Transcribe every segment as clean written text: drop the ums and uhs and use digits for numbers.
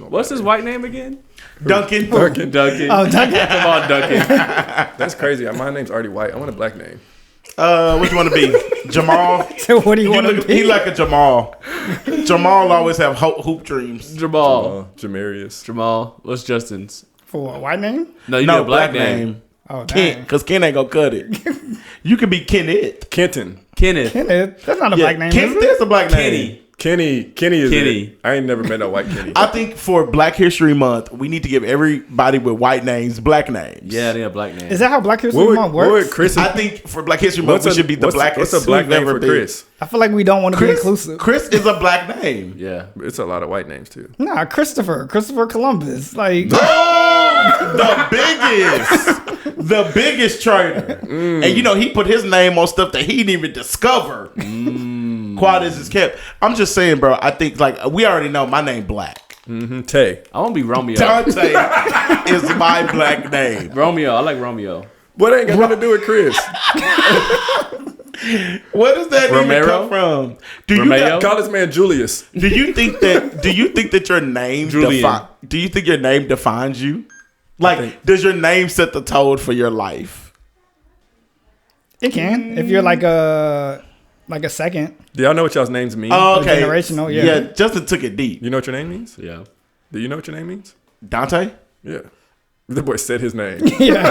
What's his white name again? Duncan. Duncan. Oh, Duncan. Come on, Duncan. That's crazy. My name's already white. I want a black name. What you want to be? Jamal? So what do you want to be? He like a Jamal. Jamal always have hoop dreams. Jamal. Jamarius. Jamal. What's Justin's? For a white name? No, you need a black name. Oh, Kent, because Ken ain't gonna cut it. You could be Kenneth. Kenton. Kenneth. Kenneth. That's not a black name. Kenneth is a black name. Kenny. Kenny is Kenny. it. I ain't never met a white Kenny. I think for Black History Month, we need to give everybody with white names black names. Yeah, they have black name. Is that how Black History Month works? Chris? I think for Black History Month, we should be the blackest. What's a black we've name ever for been. Chris? I feel like we don't want to be inclusive. Chris is a black name. Yeah. It's a lot of white names too. Nah, Christopher Columbus. Like, The biggest trader. And he put his name on stuff that he didn't even discover. Quad as is kept. I'm just saying, bro, I think we already know my name Black. Tay. I want to be Romeo. Dontae is my black name. Romeo. I like Romeo. What ain't got nothing to do with Chris? Where does that name Romero? come from? Romeo? Call this man Julius. Do you think that your name Julian. do you think your name defines you? Like, does your name set the tone for your life? it can. If you're like a second. Do y'all know what y'all's names mean? Oh, okay. Generational, yeah. Yeah, Justin took it deep. You know what your name means? Yeah. Do you know what your name means? Dante? Yeah. The boy said his name. Yeah.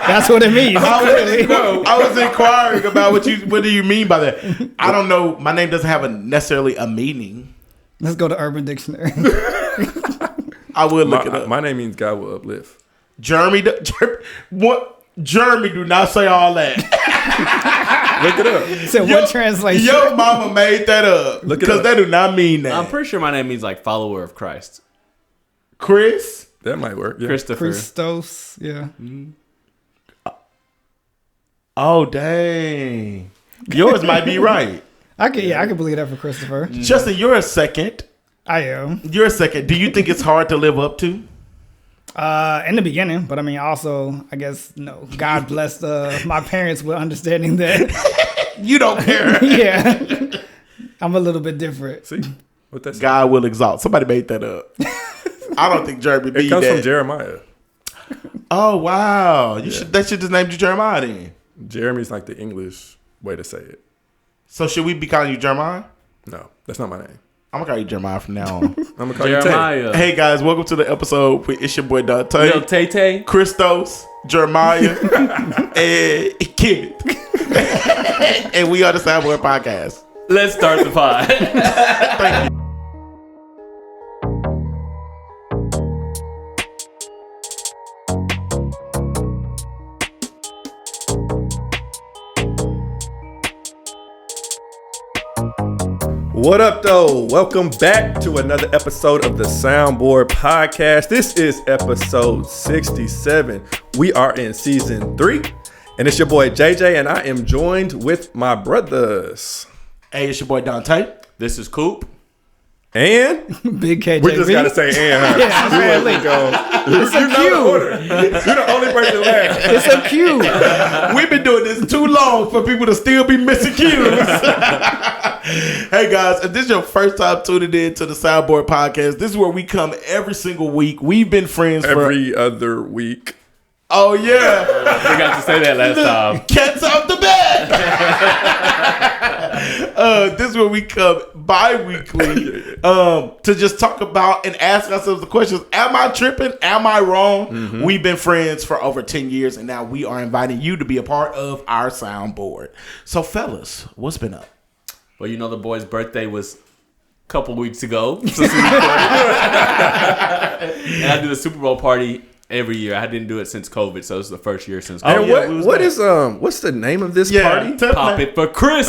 That's what it means. I was inquiring about what do you mean by that? I don't know. My name doesn't have necessarily a meaning. Let's go to Urban Dictionary. I would look it up. My name means God will uplift. Jeremy, what? Jeremy, do not say all that. Look it up. So what translation? Your mama made that up. Look it because up. that do not mean that. I'm pretty sure my name means like follower of Christ. Chris? That might work. Yeah. Christopher. Christos. Yeah. Oh, dang. Yours might be right. I could believe that for Christopher. Justin, you're a second. I am. You're a second. Do you think it's hard to live up to? In the beginning, but I mean, also, I guess, no. God blessed my parents with understanding that. You don't care. Yeah. I'm a little bit different. See? What that's God will exalt. Somebody made that up. I don't think Jeremy It comes from Jeremiah. Oh, wow. They should just name you Jeremiah then. Jeremy's like the English way to say it. So should we be calling you Jeremiah? No, that's not my name. I'm going to call you Jeremiah from now on. I'm going to call you Tay. Jeremiah. Hey, guys. Welcome to the episode with it's your boy Dontae. Yo, Tay. Christos, Jeremiah, and Kenneth. And we are the Soundboard Podcast. Let's start the pod. Thank you. What up, though? Welcome back to another episode of the Soundboard Podcast. This is episode 67. We are in season 3, and it's your boy JJ, and I am joined with my brothers. Hey, it's your boy Dontae. This is Coop. And Big KJB. we just gotta say and, huh? Yeah, apparently. It's a cue. You're the only person left. It's a cue. We've been doing this too long for people to still be missing cues. Hey guys, if this is your first time tuning in to the Soundboard Podcast, this is where we come every single week. We've been friends Every other week. Oh yeah. Forgot to say that last time. Cat's off the bed. This is where we come bi-weekly to just talk about and ask ourselves the questions. Am I tripping? Am I wrong? Mm-hmm. We've been friends for over 10 years, and now we are inviting you to be a part of our soundboard. So fellas, what's been up? Well, you know the boy's birthday was a couple weeks ago. And I do the Super Bowl party every year. I didn't do it since COVID, so it's the first year since COVID. And what's the name of this party? Pop it for Chris.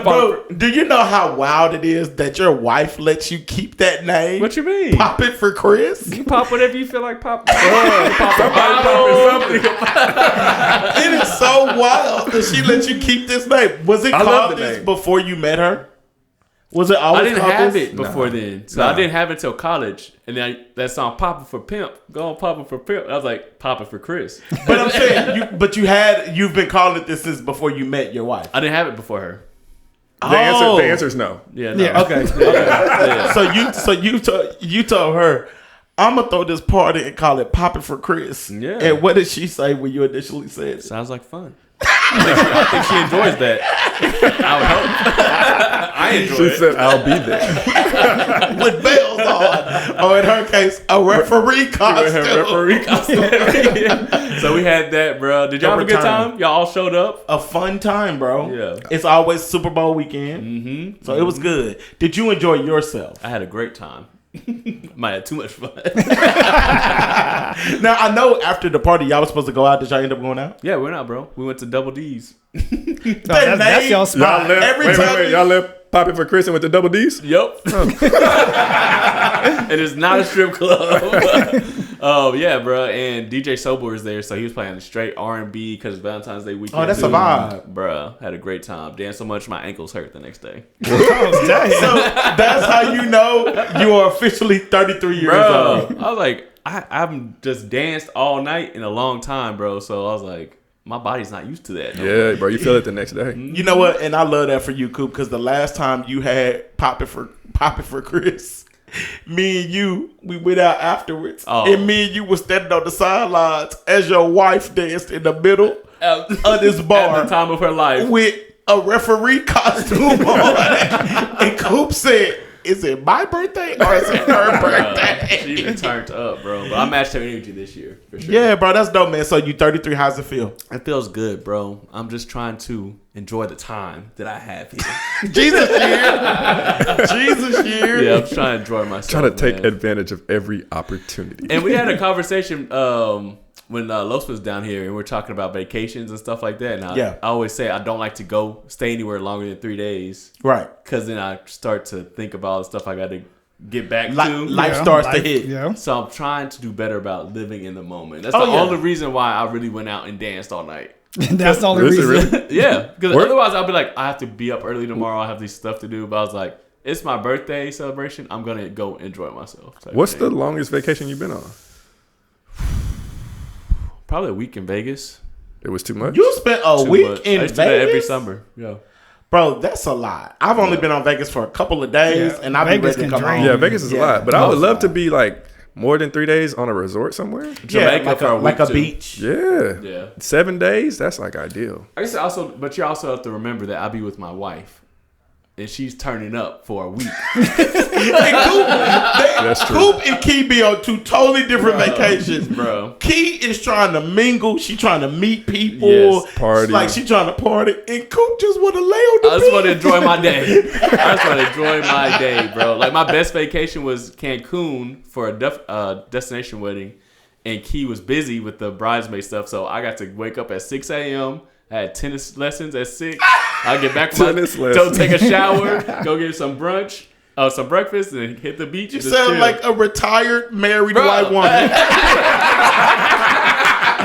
Bro, do you know how wild it is that your wife lets you keep that name? What you mean? Pop it for Chris? You pop whatever you feel like pop. Somebody popping something. It is so wild that she let you keep this name. Was it I love called the this name. before you met her? Was it always I didn't called have this? it before then. So I didn't have it till college. And then that song Poppin' for Pimp. Go on Poppin' for Pimp. I was like, Poppin' for Chris. But I'm saying, you've been calling it this since before you met your wife. I didn't have it before her. The answer is no. Yeah. No. Yeah. Okay. Yeah. So you told her, I'm gonna throw this party and call it Poppin' for Chris. Yeah. And what did she say when you initially said it? Sounds like fun. I think she enjoys that. I would hope. I enjoy She it. said, "I'll be there." With bells on. Or in her case, a referee costume. Referee costume. So we had that, bro. Did y'all have a good time? Y'all all showed up. A fun time, bro. Yeah. It's always Super Bowl weekend. Mm-hmm. So it was good. Did you enjoy yourself? I had a great time. Might have too much fun. Now, I know after the party, y'all was supposed to go out. Did y'all end up going out? Yeah, we're not, bro. We went to Double D's. That's your spot. Y'all left. Every Wait. time Y'all left Poppin' for Chris and with the double D's. Yep. And it's not a strip club. Oh yeah, bro. And DJ Sober was there, so he was playing straight R&B because Valentine's Day weekend. Oh, that's a vibe. Bro, had a great time. Danced so much my ankles hurt the next day. Oh, dang. So that's how you know you are officially 33 years Bro, old. I was like, I've just danced all night in a long time, bro. So I was like, my body's not used to that. No Yeah, more. bro, you feel it the next day. You know what? And I love that for you, Coop, because the last time you had Poppin' for Chris, me and you, we went out afterwards. Oh. And me and you were standing on the sidelines as your wife danced in the middle of this bar. At the time of her life. With a referee costume on. And Coop said, is it my birthday or is it her birthday? She even turned up, bro. But I matched her energy this year, for sure. Yeah, bro, that's dope, man. So you 33, how's it feel? It feels good, bro. I'm just trying to enjoy the time that I have here. Jesus year. Jesus year. Yeah, I'm just trying to enjoy myself. Trying to take man. advantage of every opportunity. And we had a conversation when Los was down here, and we're talking about vacations and stuff like that. And I always say I don't like to stay anywhere longer than 3 days. Right. Because then I start to think about all the stuff I got to get back to. Life starts to hit. Yeah. So I'm trying to do better about living in the moment. That's Oh, the yeah. only reason why I really went out and danced all night. That's the only Is it reason. really? Yeah, because Where- otherwise I'll be like, I have to be up early tomorrow. I have this stuff to do. But I was like, it's my birthday celebration. I'm going to go enjoy myself. type What's thing. the longest vacation you've been on? Probably a week in Vegas. It was too much? You spent a Too week much. in I used to do that Vegas? every summer. Yeah. Bro, that's a lot. I've only been on Vegas for a couple of days, Yeah, and I've been Vegas ready to can come drain home. Yeah, Vegas is a lot. But I would love to be like more than 3 days on a resort somewhere. Jamaica like for a week, a too. beach. Yeah. Yeah. 7 days? That's like ideal. I guess but you also have to remember that I be with my wife. And she's turning up for a week. That's true. Coop and Key be on two totally different vacations. Bro. Key is trying to mingle. She trying to meet people. Yes, party. Like she trying to party. And Coop just want to lay on the I just want to beach. enjoy my day. I just want to enjoy my day, bro. Like my best vacation was Cancun for a destination wedding, and Key was busy with the bridesmaid stuff, so I got to wake up at 6 a.m. I had tennis lessons at 6. I get back from go take a shower, go get some brunch, some breakfast, and hit the beach. You and just sound chill. like a retired married Bro. white woman.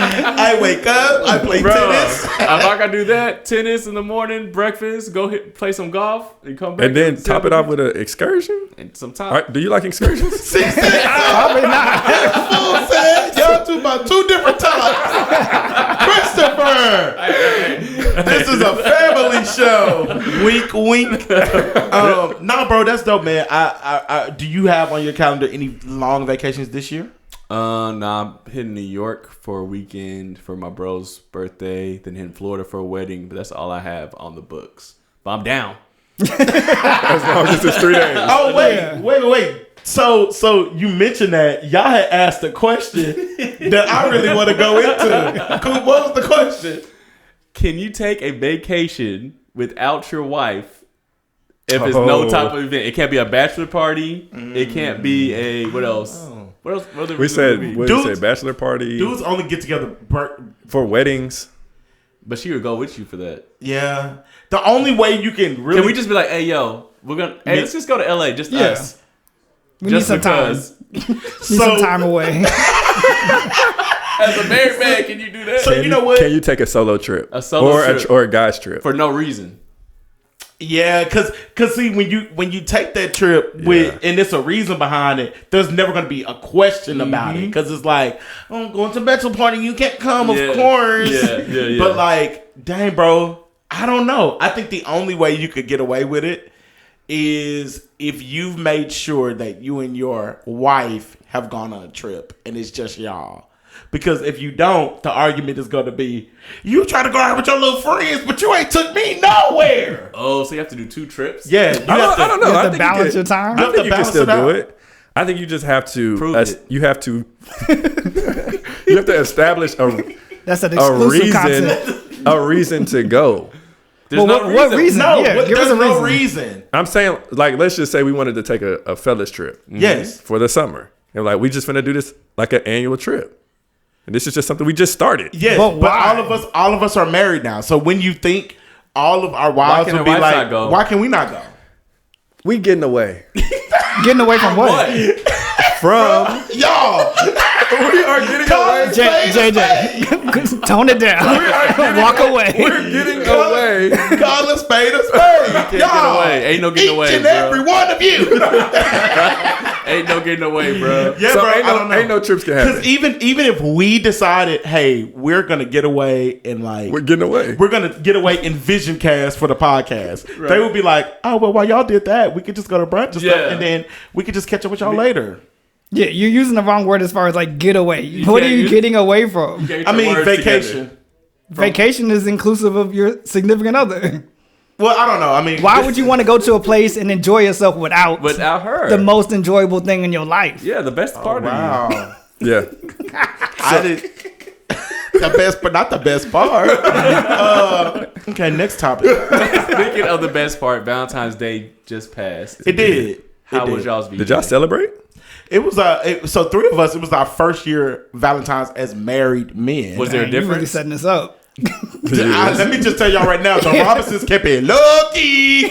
I wake up, I play Bro, tennis. if I can do that, tennis in the morning, breakfast, go play some golf, and come back. And then sit top on it the off beach with an excursion? and some All time. right, do you like excursions? Probably not. Fool said, y'all two about two different types. Christopher, this is a family show. Wink, wink. No, bro, that's dope, man. I do you have on your calendar any long vacations this year? Nah, I'm hitting New York for a weekend for my bro's birthday, then hitting Florida for a wedding, but that's all I have on the books. But I'm down. As long as it's 3 days. Oh wait, Yeah. wait. So you mentioned that y'all had asked a question that I really want to go into. Coop, what was the question? Can you take a vacation without your wife if it's no type of event? It can't be a bachelor party. It can't be a what else? What else? What other We reason said, would it be? what did we Dudes- say, bachelor party Dudes only get together. for weddings. But she would go with you for that. Yeah. The only way you can really Can we just be like, hey, yo, let's just go to LA, just Yeah. us. We need Just some time. because. Need some time away. As a married man, can you do that? So you know what? Can you take a solo trip? A solo trip. Or a guy's trip? For no reason. Yeah, cause see when you take that trip with and there's a reason behind it, there's never gonna be a question about it. Cause it's like, oh, I'm going to a bachelor party, you can't come, Yeah. of course. Yeah. But like, dang, bro, I don't know. I think the only way you could get away with it is if you've made sure that you and your wife have gone on a trip and it's just y'all. Because if you don't, the argument is going to be, you try to go out with your little friends, but you ain't took me nowhere. Oh, so you have to do 2 trips? Yeah. I don't know. You I have to think you balance can- your time. I think you can balance still it out. do it. I think you just have to. Prove it. You have to. You have to establish That's an a exclusive content. reason to go. There's Well, what reason? No, Yeah, give us there's a no reason. reason. I'm saying, like, let's just say we wanted to take a fellas trip Yes. for the summer, and like we just finna do this like an annual trip, and this is just something we just started. Yes, But but why? all of us are married now. So when you think all of our wives can would our be wives like, not go? why can we not go? We getting away Getting away from what? from. Y'all, We are getting away. JJ, tone it down. Walk away. We're getting away. call a spade a spade. Can't get away. Ain't no getting Each away, and bro. every one of you. Ain't no getting away, bro. Yeah, So bro. ain't I don't know. ain't no trips can Because happen. even if we decided, hey, we're gonna get away and like We're getting away. we're gonna get away in vision cast for the podcast, they would be like, oh well, while y'all did that, we could just go to brunch and stuff, Yeah. and then we could just catch up with y'all later. Yeah, you're using the wrong word as far as like get away. What are can't you use- getting away from? Get I your mean, words vacation. together. Vacation is inclusive of your significant other. Well, I don't know. I mean, Why would you want to go to a place and enjoy yourself without Without her. the most enjoyable thing in your life? Yeah, the best part of you. wow. Yeah. I did the best, but not the best part. Okay, next topic. Speaking of the best part, Valentine's Day just passed. It did. How It was did. y'all's weekend? Did y'all celebrate? It was so 3 of us. It was our first year Valentine's as married men. Was there a Man, you really difference? setting this up. Let me just tell y'all right now, the Robinsons kept it lucky.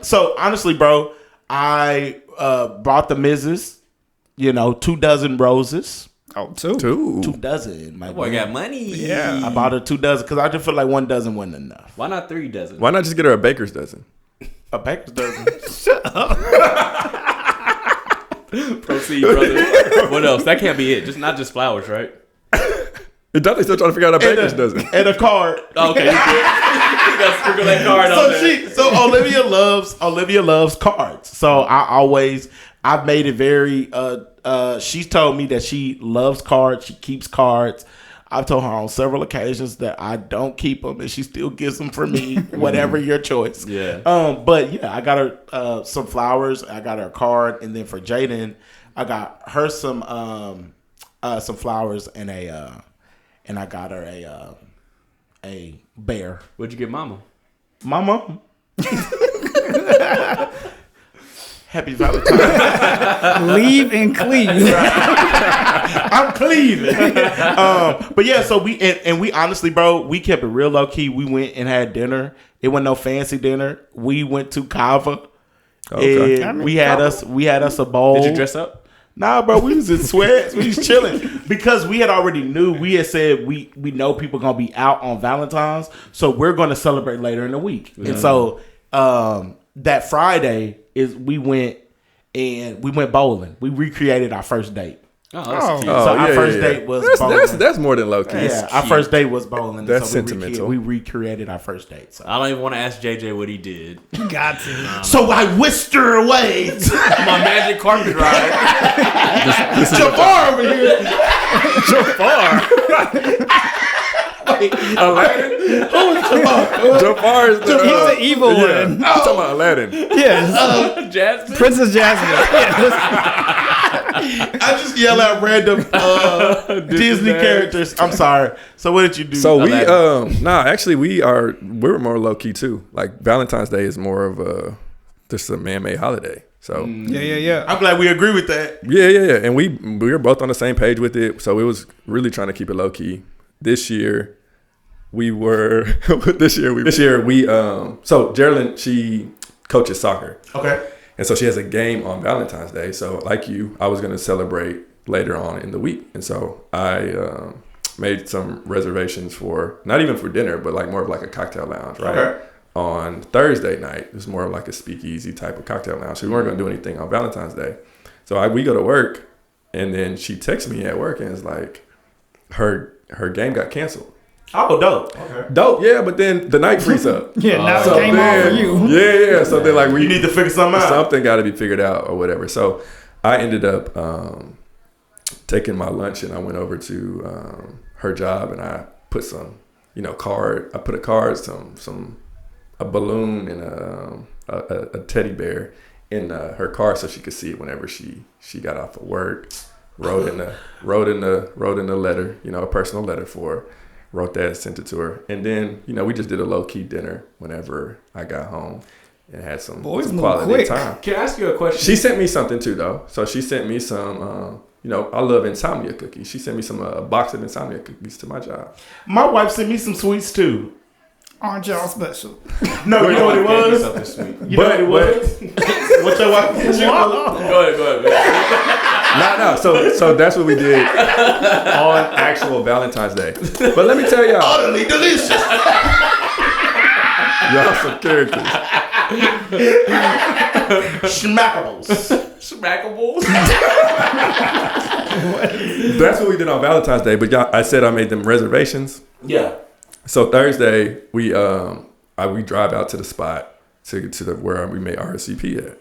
So honestly, bro, I bought the missus, 24 roses. Oh, two. 2 dozen, my Boy, boy. got money. Yeah. I bought her 2 dozen because I just feel like 1 dozen wasn't enough. Why not 3 dozen? Why not just get her a baker's dozen? A baker's dozen. Proceed, brother. What else? That can't be it. Not just flowers, right? Dontae still trying to figure out a baker's dozen. And a card. Oh, okay, you good. You got sprinkle that card on there. So Olivia loves cards. So I've made it very she's told me that she loves cards, she keeps cards. I've told her on several occasions that I don't keep them and she still gives them for me, whatever your choice. Yeah. But yeah, I got her some flowers, I got her a card, and then for Jaden, I got her some flowers and I got her a bear. What'd you get Mama? Mama. Happy Valentine's. Leave and cleave. I'm cleaving. But yeah, so we honestly, bro, we kept it real low key. We went and had dinner. It wasn't no fancy dinner. We went to Kava. Okay. And we had us a bowl. Did you dress up? Nah, bro, we was in sweats. We was chilling because we had already knew. We had said we know people gonna be out on Valentine's, so we're gonna celebrate later in the week. And so that Friday we went bowling. We recreated our first date. Oh, that's Oh. cute. So our first date was bowling. That's more than low key. Yeah, our first date was bowling. That's so sentimental. We recreated our first date. So. I don't even want to ask JJ what he did. You got to. So I whisked her away. My magic carpet ride. Jafar over here. Aladdin? Jafar is the... He's the evil yeah. one. You talking about Aladdin. Yes. Jasmine. Princess Jasmine. Yes. I just yell at random Disney characters. I'm sorry. So what did you do? So we Aladdin. actually we're more low key too. Like Valentine's Day is more of just a man-made holiday. So Yeah. I'm glad we agree with that. yeah. And we were both on the same page with it. So it was really trying to keep it low key. This year we so Geraldine, she coaches soccer. Okay. And so she has a game on Valentine's Day. So like you, I was going to celebrate later on in the week. And so I made some reservations for, not even for dinner, but like more of like a cocktail lounge, right? Okay. On Thursday night, it was more of like a speakeasy type of cocktail lounge. So we weren't going to do anything on Valentine's Day. So we go to work, and then she texts me at work and is like, her game got canceled. Oh, dope. Okay. Dope, yeah, but then the night frees up. Yeah, now So it came on for then- you. Yeah. So then, like, You need to figure something out. something got to be figured out or whatever. So I ended up taking my lunch and I went over to her job and I put some, card. I put a card, a balloon and a teddy bear in her car so she could see it whenever she got off of work. Wrote in the letter, a personal letter for her. Wrote that, sent it to her, and then we just did a low key dinner whenever I got home, and had some quality quick. time. Can I ask you a question? She sent me something too, though. So she sent me some. I love insomnia cookies. She sent me a box of insomnia cookies to my job. My wife sent me some sweets too. Aren't y'all special? No, you know what it was? Something sweet. You know what it was? What your wife sent you? Go ahead. No. So that's what we did on actual Valentine's Day. But let me tell y'all, Utterly delicious. y'all some characters. Schmackables. Smackables. That's what we did on Valentine's Day. But y'all, I said I made them reservations. Yeah. So Thursday we drive out to the spot to where we made RSVP at.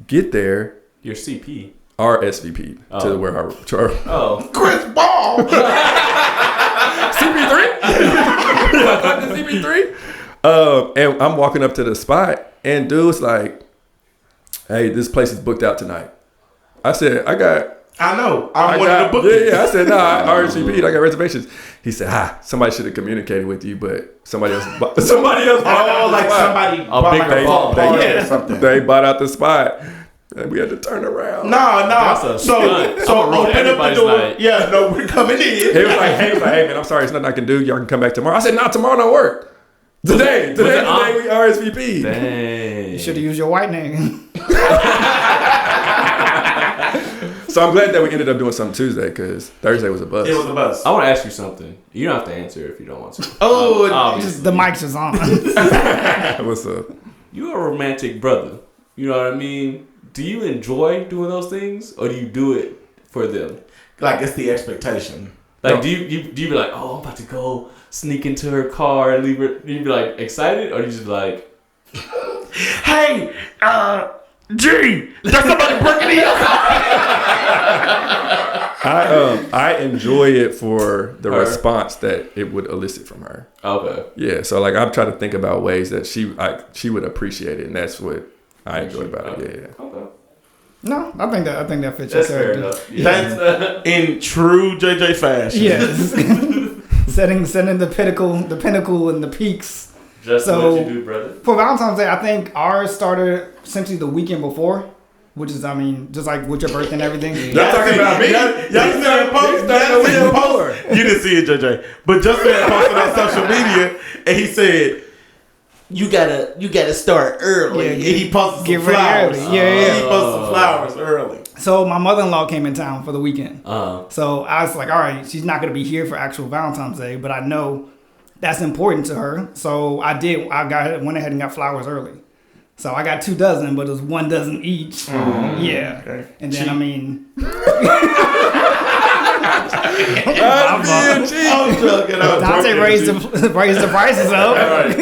Get there, Your CP. RSVP to where our Chris Ball. CP3. And I'm walking up to the spot, and dude's like, "Hey, this place is booked out tonight." I said, "I know. I wanted to book it. Yeah. I said, "No, I RSVP'd. I got reservations." He said, somebody should have communicated with you, but somebody else. Oh, like somebody bought like a fall party or something. They bought out the spot, and we had to turn around. No. So open up the door. Night. Yeah, no, we're coming in. He was like, "Hey man, I'm sorry, there's nothing I can do. Y'all can come back tomorrow." I said, "No, tomorrow don't work. Today we RSVP." Dang. You should have used your white name. So I'm glad that we ended up doing something Tuesday because Thursday was a bust. It was a bus. I want to ask you something. You don't have to answer if you don't want to. Just the mics is on. What's up? You're a romantic brother. You know what I mean? Do you enjoy doing those things, or do you do it for them? Like it's the expectation. Like, No. do you be like, oh, I'm about to go sneak into her car and leave her? Do you be like excited, or do you just be like, Hey, G, there's somebody breaking in your car. I enjoy it for the Her. response that it would elicit from her. okay, Yeah, so like I'm trying to think about ways that she would appreciate it, and that's what I enjoy about it. Yeah. okay, No, I think that fits that's your fair character. enough. Yeah. That's in true JJ fashion. Yes. setting the pinnacle and the peaks. Just So- what you do, brother. For Valentine's Day, I think ours started essentially the weekend before, which is, just like with your birthday and everything. Y'all talking about me? Y'all see that post? You didn't see it, JJ. But Justin had posted on social media, and he said, "You gotta start early." Yeah, and he posted some get ready flowers. early. Yeah. He posted some flowers early. So my mother-in-law came in town for the weekend. Uh-huh. So I was like, all right, she's not going to be here for actual Valentine's Day, but I know that's important to her. So I went ahead and got flowers early. So I got 2 dozen, but it was 1 dozen each. Mm-hmm. Yeah. Okay. And then, I'm joking. Dontae raised the prices up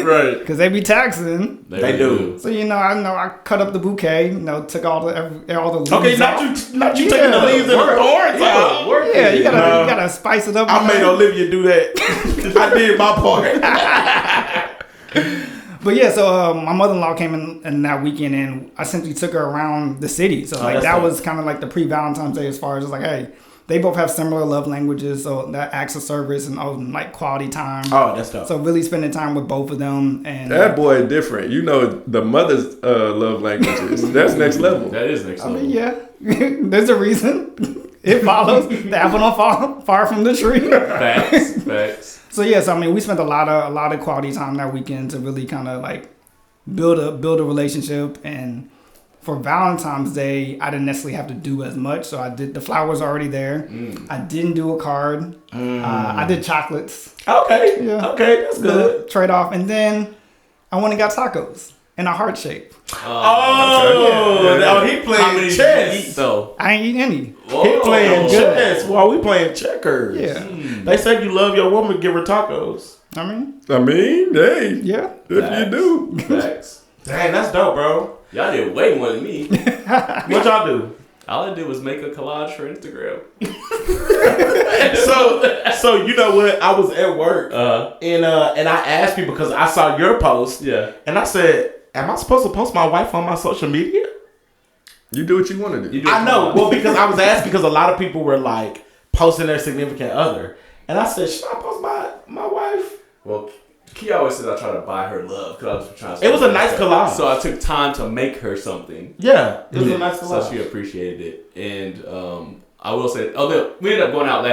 Right. because they be taxing. They do. So I cut up the bouquet. Took all the leaves Okay, off. not you taking the leaves and the thorns out. Yeah, you gotta spice it up. I made Olivia do that. I did my part. But yeah, so my mother-in-law came in that weekend, and I simply took her around the city. So that's that dope. was kind of like the pre-Valentine's Day, as far as like, hey, they both have similar love languages, so that acts of service and like quality time. Oh, that's dope. So really spending time with both of them, and That boy different. The mother's love languages. That's next level. That is next I level. mean, yeah, there's a reason. It follows. The apple don't fall far from the tree. Facts. So yes, we spent a lot of quality time that weekend to really kind of like build a relationship. And for Valentine's Day, I didn't necessarily have to do as much. So I did the flowers already there. I didn't do a card. I did chocolates. Okay. Yeah. Okay, that's good. Trade off, and then I went and got tacos. in a heart shape. Oh, he playing chess. So I ain't eating any. He playing chess while we playing checkers. Yeah. They say you love your woman, give her tacos. I mean, hey, yeah. if you do. Facts. Dang, that's dope, bro. Y'all did way more than me. What y'all do? All I did was make a collage for Instagram. So you know what? I was at work and I asked people because I saw your post. Yeah. And I said, am I supposed to post my wife on my social media? You do what you want to do. I know. Well, because I was asking because a lot of people were like posting their significant other. And I said, should I post my wife? Well, Key always says I try to buy her love because I was trying to. It was a nice collage. So I took time to make her something. Yeah, it was a nice collage. So she appreciated it, and I will say, we ended up going out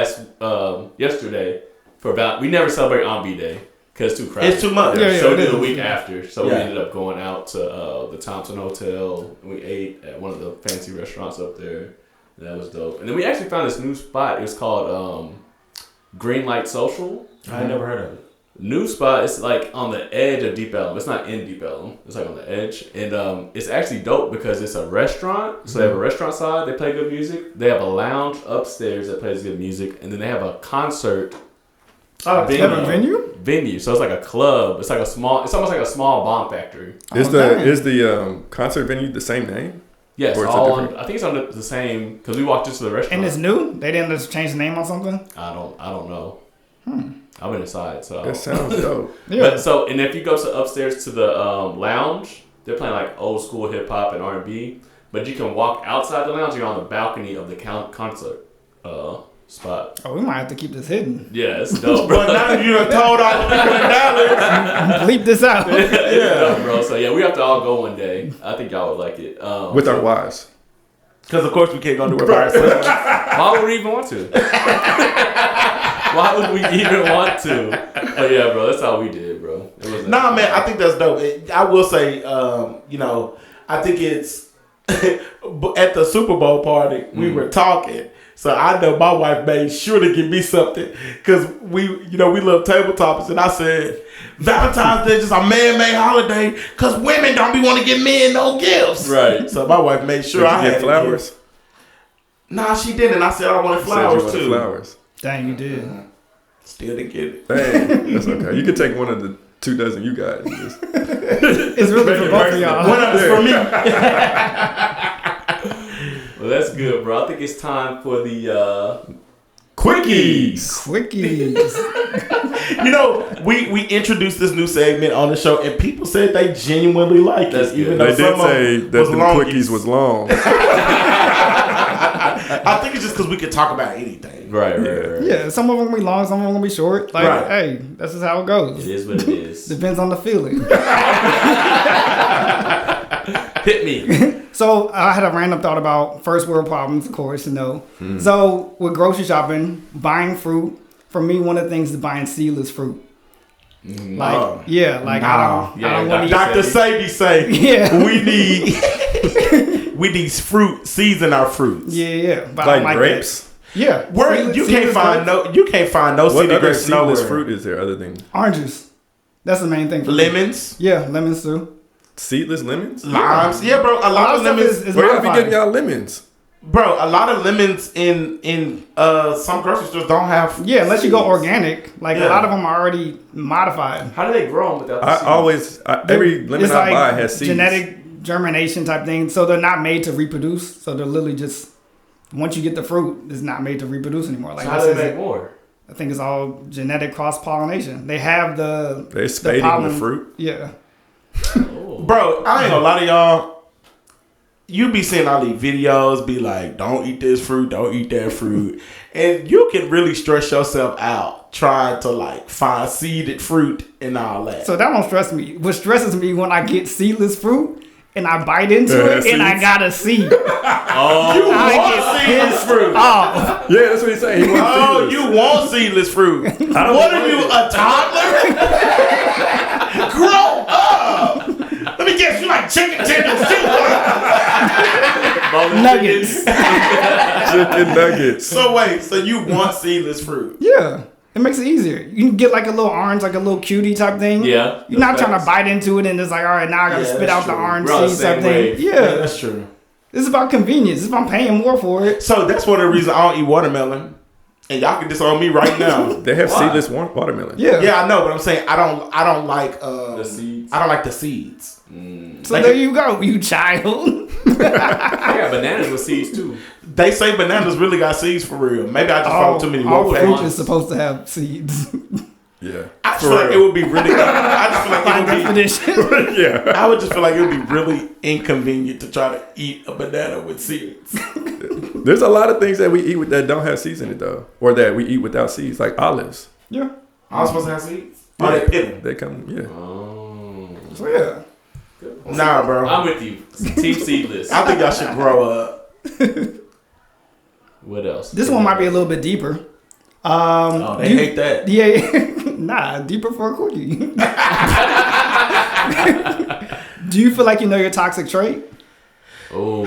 yesterday for about. We never celebrate on B Day because it's too crowded. It's too much. Yeah, So we it did is. a week after. So we Yeah. ended up going out to the Thompson Hotel. And we ate at one of the fancy restaurants up there. And that was dope. And then we actually found this new spot. It was called Green Light Social. I ain't never heard of it. New spot. It's like on the edge of Deep Ellum. It's not in Deep Ellum. It's like on the edge, and it's actually dope because it's a restaurant. So they have a restaurant side. They play good music. They have a lounge upstairs that plays good music, and then they have a concert. They have a venue? Venue. So it's like a club. It's like a small. It's almost like a small bomb factory. Is dang. the concert venue the same name? Yes, Or it's a all different- I think it's on the same because we walked into the restaurant. And it's new? They didn't just change the name or something? I don't know. I've been inside, so. That sounds dope. Yeah. But and if you go to upstairs to the lounge, they're playing like old school hip hop and R&B. But you can walk outside the lounge. You're on the balcony of the concert spot. Oh, we might have to keep this hidden. Yeah, it's dope, bro. But now you done told all the people in Dallas. Bleep this out. It's dope, bro. So yeah, we have to all go one day. I think y'all would like it. With our wives. Because of course we can't go nowhere by ourselves. Why would we even want to? Why would we even want to? Oh yeah, bro. That's how we did, bro. It wasn't. Nah, man, I think that's dope. I will say, I think it's at the Super Bowl party we were talking. So I know my wife made sure to give me something because we love tabletops, and I said Valentine's Day is just a man-made holiday because women don't be want to give men no gifts. Right. So my wife made sure Did I you had get flowers? Nah, she didn't. I said I wanted flowers Said you too. wanted flowers. Dang, you did. Still didn't get it. Hey, that's okay. You can take one of the 2 dozen you got. And just It's really for both of y'all. One of it's for me. Well, that's good, bro. I think it's time for the quickies. Quickies. We introduced this new segment on the show, and people said they genuinely like That's it, even good. though they did some of say them that was the longies. quickies was long. I think it's just because we can talk about anything. Right. Yeah, some of them will be long, some of them will be short. Like, Right. hey, this is how it goes. It is what it is. Depends on the feeling. Hit me. So I had a random thought about first world problems, of course, So with grocery shopping, buying fruit, for me, one of the things is buying seedless fruit. Like, I don't want to Dr. Sadie say, Yeah. we need fruit, season our fruits. Yeah. But I don't Like grapes? that. Yeah. Where you can't find no What seeded other grapes seedless nowhere. fruit is there other than Oranges. That's the main thing. For me. Lemons, Yeah, lemons too. seedless lemons? limes. Yeah, bro. A lot of stuff lemons. is Where y'all be modified. getting y'all lemons? Bro, a lot of lemons in some grocery stores don't have. Yeah, unless you go seeds. organic. Like, Yeah. a lot of them are already modified. How do they grow them without the I seed? always, every lemon It's I like buy has seeds. genetic germination type thing. So they're not made to reproduce. So they're literally just, once you get the fruit, it's not made to reproduce anymore. Like, So how this do they is- make more? I think it's all genetic cross pollination. They have They're spading the pollen- fruit. Yeah. Bro, I ain't gonna lie to y'all. You be seeing all these videos, be like, don't eat this fruit, don't eat that fruit. And you can really stress yourself out trying to like find seeded fruit and all that. So that won't stress me. What stresses me when I get seedless fruit and I bite into Yeah, it and I seeds. got a seed. you I want get seedless pissed fruit. off. Yeah, that's what he's saying. He wants Oh, seedless. you want seedless fruit. don't What are want you, it. a toddler? Grow up. Let me guess, you like chicken tenders too, huh? Nuggets. Chicken nuggets. So wait, so you want seedless fruit? Yeah. It makes it easier. You can get like a little orange, like a little cutie type thing. Yeah. You're not trying to bite into it and it's like, all right, now I gotta spit out the orange seeds type thing. Yeah, that's true. It's about convenience. If I'm paying more for it. So that's one of the reasons I don't eat watermelon. And y'all can disown me right now. They have seedless watermelon. Yeah, I know, but I'm saying I don't like the seeds. I don't like the seeds. So like there you go, you child. I got bananas with seeds too. They say bananas really got seeds for real. Maybe I just follow too many all more fruit pages. is supposed to have seeds. Yeah. I just feel like it would be really. I just feel like it would be. Definition. Yeah. I would just feel like it would be really inconvenient to try to eat a banana with seeds. There's a lot of things that we eat that don't have seeds in it though, or that we eat without seeds, like olives. Yeah. I was supposed to have seeds. Oh, they pit them. They come. Yeah. Oh. So yeah. Nah, bro. I'm with you. Team seedless. I think y'all should grow up. What else? This one might be a little bit deeper. Oh, they hate that. Yeah. Nah, deeper for a quickie. Do you feel like you know your toxic trait? Oh.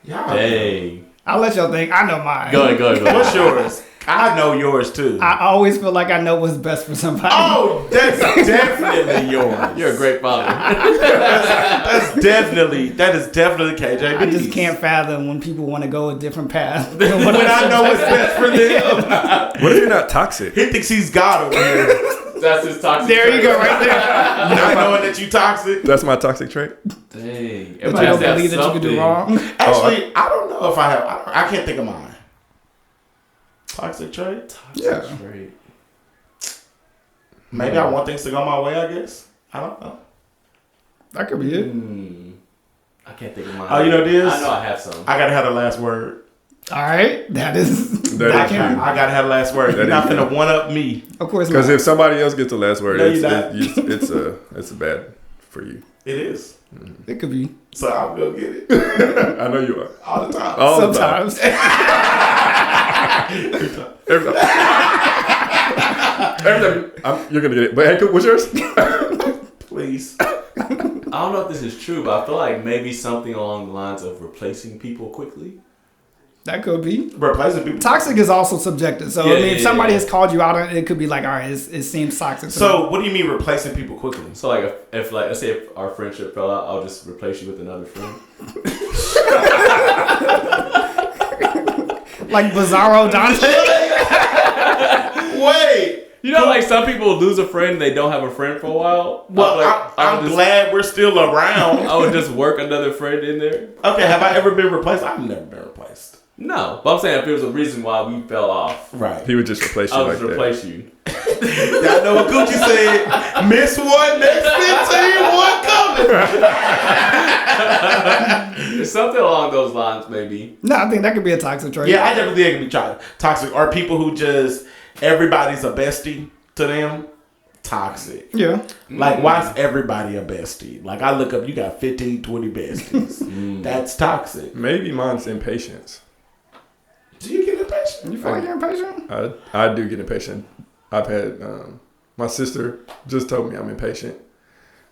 Yeah. Dang. I'll let y'all think. I know mine. Go ahead. What's yours? I know yours too. I always feel like I know what's best for somebody. Oh, that's definitely yours. You're a great father. That is definitely KJB. I just can't fathom when people want to go a different path. When I know what's best for them. What if you're not toxic? He thinks he's God over here. That's his toxic There trait. you go, right there. Not knowing that you toxic. That's my toxic trait. Dang. But you don't believe that you can do wrong. Actually, I don't know if I have. I can't think of mine. Toxic trait? Yeah. Trait. Maybe I want things to go my way, I guess. I don't know. That could be it. I can't think of mine. Oh, you know this? I know I have some. I gotta have the last word. All right. That is. That is can true. I gotta have the last word. You're not gonna one up me. Of course Because not. if somebody else gets the last word, No, it's bad for you. It is. It could be. So I'll go get it I know you are. all the time. All the time. Sometimes. Every time. You're gonna get it. But hey, Coop, what's yours? Please. I don't know if this is true, but I feel like maybe something along the lines of replacing people quickly. That could be. Replacing people. Toxic is also subjective. So, Yeah, I mean, if yeah, somebody yeah. has called you out on it, it could be like, all right, it seems toxic. to me. So what do you mean replacing people quickly? So like if like let's say if our friendship fell out, I'll just replace you with another friend. like Bizarro Dontae. Wait. You know, like some people lose a friend, they don't have a friend for a while. Well, I'm glad we're still around. I would just work another friend in there. Okay, have I ever been replaced? I've never been replaced. No, but I'm saying if there was a reason why we fell off, Right. He would just replace you I would like just that. replace you. Y'all know what Gucci said. Miss one, next 15, one coming. Something along those lines, maybe. No, I think that could be a toxic trait. Yeah, I definitely think it can be toxic. Or people who just, everybody's a bestie to them. Toxic. Yeah. Like, why is everybody a bestie? Like, I look up, you got 15, 20 besties. That's toxic. Maybe mine's impatience. Do you get impatient? You feel like you're impatient? I do get impatient. I've had my sister just told me I'm impatient.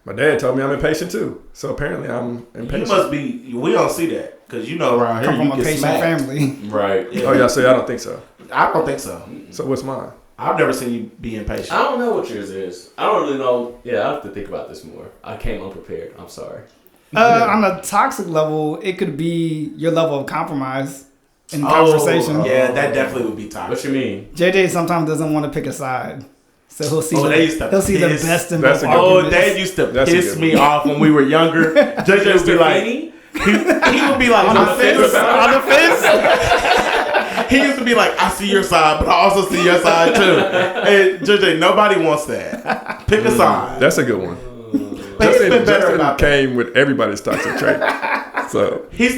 My dad told me I'm impatient too. So apparently I'm impatient. You must be. We don't see that because you know around here Come you from a get patient smacked. family. Right. Yeah. Oh y'all say I don't think so. I don't think so. So what's mine? I've never seen you be impatient. I don't know what yours is. I don't really know. Yeah, I have to think about this more. I came unprepared. I'm sorry. On a toxic level, it could be your level of compromise in conversation. Yeah, that definitely would be What toxic. you mean? JJ sometimes doesn't want to pick a side. So he'll see, they used to he'll see the piss. best in That's both a good one. Oh, arguments. Dad used to That's a piss good me one. off when we were younger. JJ would be like, he would be like, On the fence. On the fence. He used to be like, I see your side, but I also see your side too. And JJ, nobody wants that. Pick a side. That's a good one. But he's been better Justin about that. came with everybody's toxic trait. So He's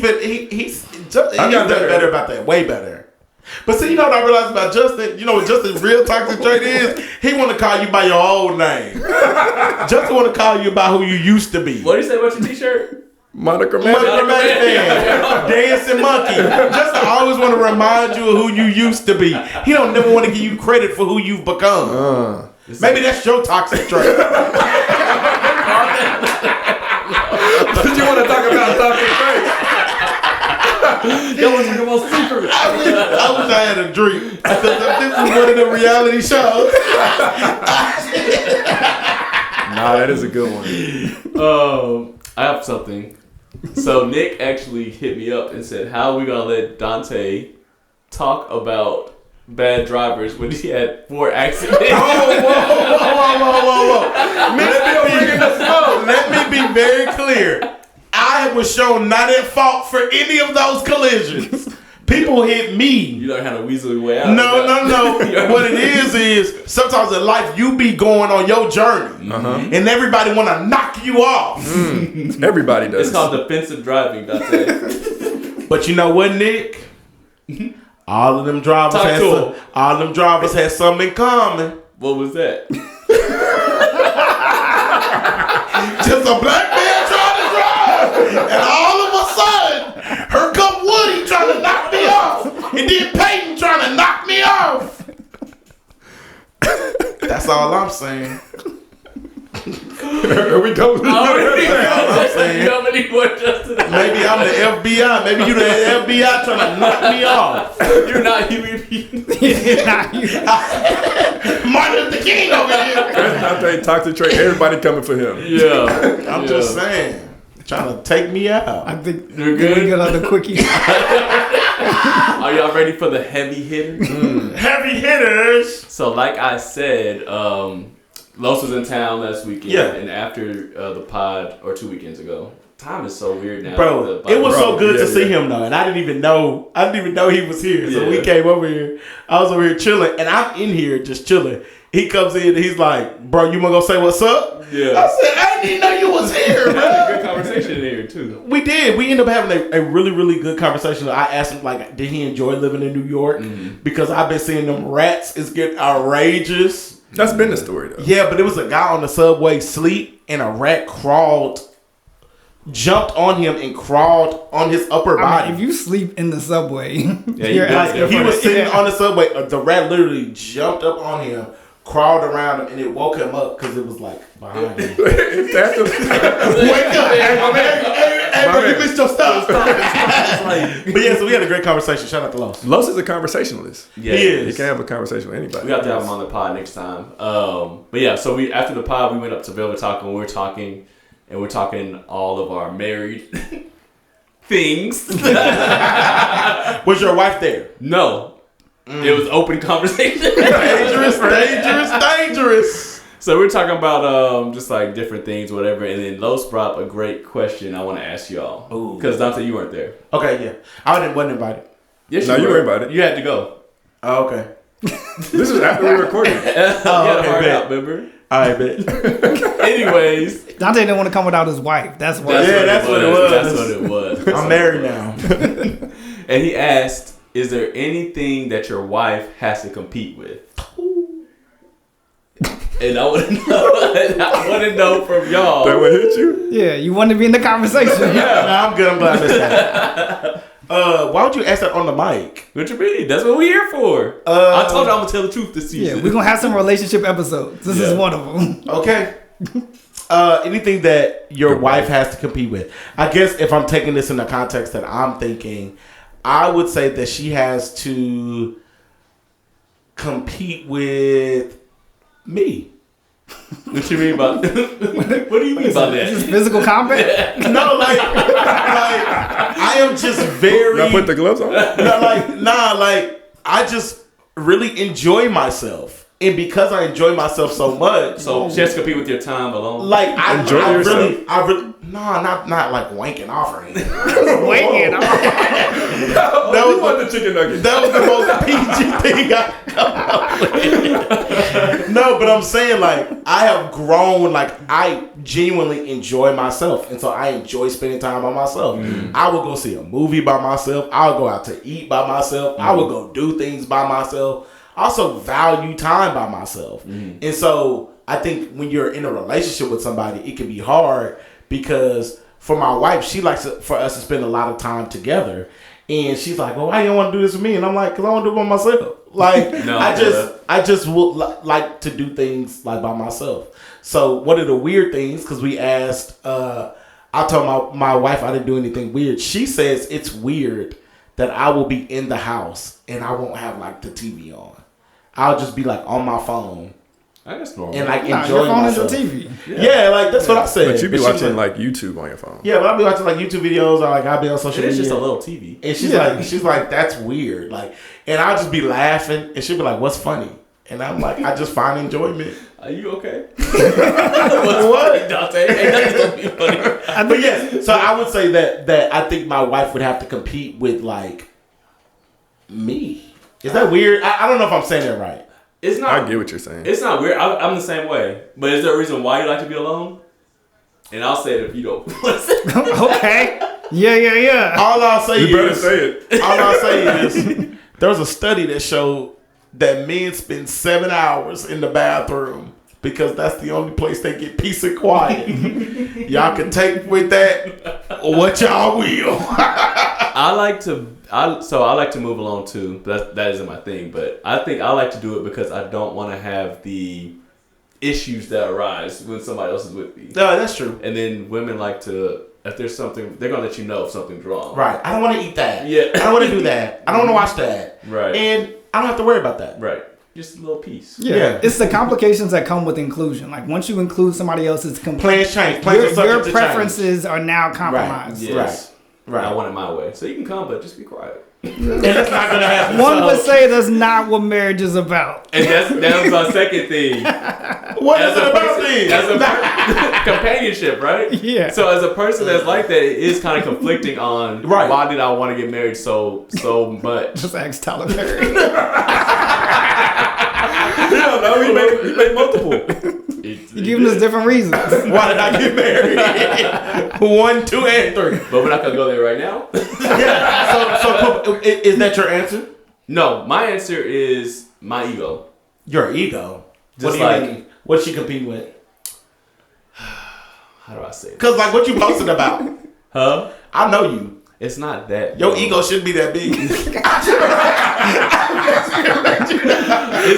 done better about that. Way better. But see, you know what I realized about Justin? You know what Justin's real toxic trait is? He want to call you by your old name. Justin want to call you by who you used to be. What did you say about your t-shirt? monochromatic. Monochromatic man, dancing monkey. Justin always want to remind you of who you used to be. He don't never want to give you credit for who you've become. Maybe that's your toxic trait. Did you want to talk about toxic traits? Y'all want to talk about secrets? I wish I had a dream. Because if this was one of the reality shows. Nah, that is a good one. I have something. So Nick actually hit me up and said, "How are we gonna let Dontae talk about bad drivers when he had 4 accidents?" Whoa. Let me be very clear. I was shown not at fault for any of those collisions. People hit me. You learn how to weasel your way out. No. What it is sometimes in life you be going on your journey, and everybody want to knock you off. Everybody does. It's called defensive driving, Dontae. But you know what, Nick? All of them drivers had something in common. What was that? Just a black man trying to drive, and all of a sudden, here come Woody trying to knock me off, and then Peyton trying to knock me off. That's all I'm saying. Here we go. Maybe I'm the FBI. Maybe you the FBI trying to knock me off. You're not you. Martin Luther King over here. That's not toxic trait. Everybody coming for him. Yeah. I'm just saying. Trying to take me out. I think You're good. we got other quickie. Are y'all ready for the heavy hitters? Heavy hitters. So, like I said, Los was in town last weekend, Yeah. and after the pod, or 2 weekends ago. Time is so weird now. Bro, it was so good to see him though, and I didn't even know he was here. So we came over here. I was over here chilling, and I'm in here just chilling. He comes in and he's like, "Bro, you wanna go say what's up?" Yeah. I said, "I didn't know you was here, We had a bro." good conversation in here too. We did. We ended up having a really, really good conversation. I asked him like, did he enjoy living in New York? Because I've been seeing them rats is getting outrageous. That's been the story though. Yeah, but it was a guy on the subway sleep, and a rat jumped on him and crawled on his upper body. I mean, if you sleep in the subway, He was sitting on the subway. The rat literally jumped up on him, crawled around him, and it woke him up because it was like behind him. Wake up! Hey, bro, you missed your stuff. But yeah, so we had a great conversation. Shout out to Los. Los is a conversationalist. Yeah, he is. He can have a conversation with anybody. We got to have him on the pod next time. But yeah, so after the pod, we went up to Velvet Taco and we're talking all of our married things. Was your wife there? No. It was open conversation. Dangerous. So we're talking about just like different things, whatever. And then Los brought up a great question I want to ask y'all. Because Dontae, you weren't there. Okay, yeah. wasn't invited. Yes, you were invited. You had to go. Oh, okay. This is after we recorded. You had to hard out, remember? I bet. Anyways. Dontae didn't want to come without his wife. That's why. That's what it was. That's what it was. I'm married now. And he asked, is there anything that your wife has to compete with? And I want to know from y'all. That would hit you? Yeah, you want to be in the conversation. Nah, I'm good. I'm glad I missed that. Why would you ask that on the mic? What you mean? That's what we're here for. I told you I'm going to tell the truth this season. Yeah, we're going to have some relationship episodes. This is one of them. Okay. Anything that your wife has to compete with. I guess if I'm taking this in the context that I'm thinking, I would say that she has to compete with me. What you mean about what do you mean by that? Is this physical combat? No, like I am just very. Now put the gloves on. I just really enjoy myself, and because I enjoy myself so much, So she has to compete with your time alone. like I Enjoy yourself? not like wanking off or anything. Waiting. That was the chicken nugget. That was the most PG thing I come up with. No, but I'm saying like I have grown. Like I genuinely enjoy myself, and so I enjoy spending time by myself. I will go see a movie by myself. I'll go out to eat by myself. I will go do things by myself. I also value time by myself, and so I think when you're in a relationship with somebody, it can be hard because for my wife, she likes for us to spend a lot of time together. And she's like, well, why you don't want to do this with me? And I'm like, because I want to do it by myself. Like, No, I just would like to do things like by myself. So one of the weird things, because we asked, I told my wife I didn't do anything weird. She says it's weird that I will be in the house and I won't have like the TV on. I'll just be like on my phone. I guess normal. And like Your enjoying phone myself. is your TV. Yeah, like that's what I said. But you be And she's watching like YouTube on your phone. yeah, but I'll be watching like YouTube videos or like I'll be on social It's media. just a little TV. And Yeah. she's like, that's weird. Like, and I'll just be laughing, and she'll be like, "What's funny?" And I'm like, I just find enjoyment. Are you okay? What, Dontae? Ain't nothing supposed to be funny. But yes, so I would say that I think my wife would have to compete with like me. Is that weird? I don't know if I'm saying that right. It's not. I get what you're saying. It's not weird. I'm the same way. But is there a reason why you like to be alone? And I'll say it if you don't. Okay. Yeah. All I'll say You better is, say it. all I'll say is, there was a study that showed that men spend 7 hours in the bathroom because that's the only place they get peace and quiet. Y'all can take with that what y'all will. I like to move along too. That isn't my thing, but I think I like to do it because I don't want to have the issues that arise when somebody else is with me. No, that's true. And then women like to, if there's something, they're gonna let you know if something's wrong. Right. I don't want to eat that. Yeah. I don't want to do that. I don't want to watch that. Right. And I don't have to worry about that. Right. Just a little piece. Yeah. It's the complications that come with inclusion. Like once you include somebody else's Plans change. Plans are subject your to preferences are now compromised. Yes. Right. I want it my way. So you can come, but just be quiet. And that's not going to happen. One So, would say that's not what marriage is about. And that was our second thing. what is it about then? As a companionship, right? Yeah. So as a person that's like that, it is kind of conflicting on Right. why did I want to get married so much. Just ask Tyler Perry. No, he made multiple. You're giving us different reasons. Why did I get married? 1, 2, and 3. But we're not gonna go there right now. Yeah. So is that your answer? No, my answer is my ego. Your ego. Just what do you like- mean? What's she competing with? How do I say it? Because like what you posted about. Huh? I know you. It's not that. Your bro. ego shouldn't be that big. It's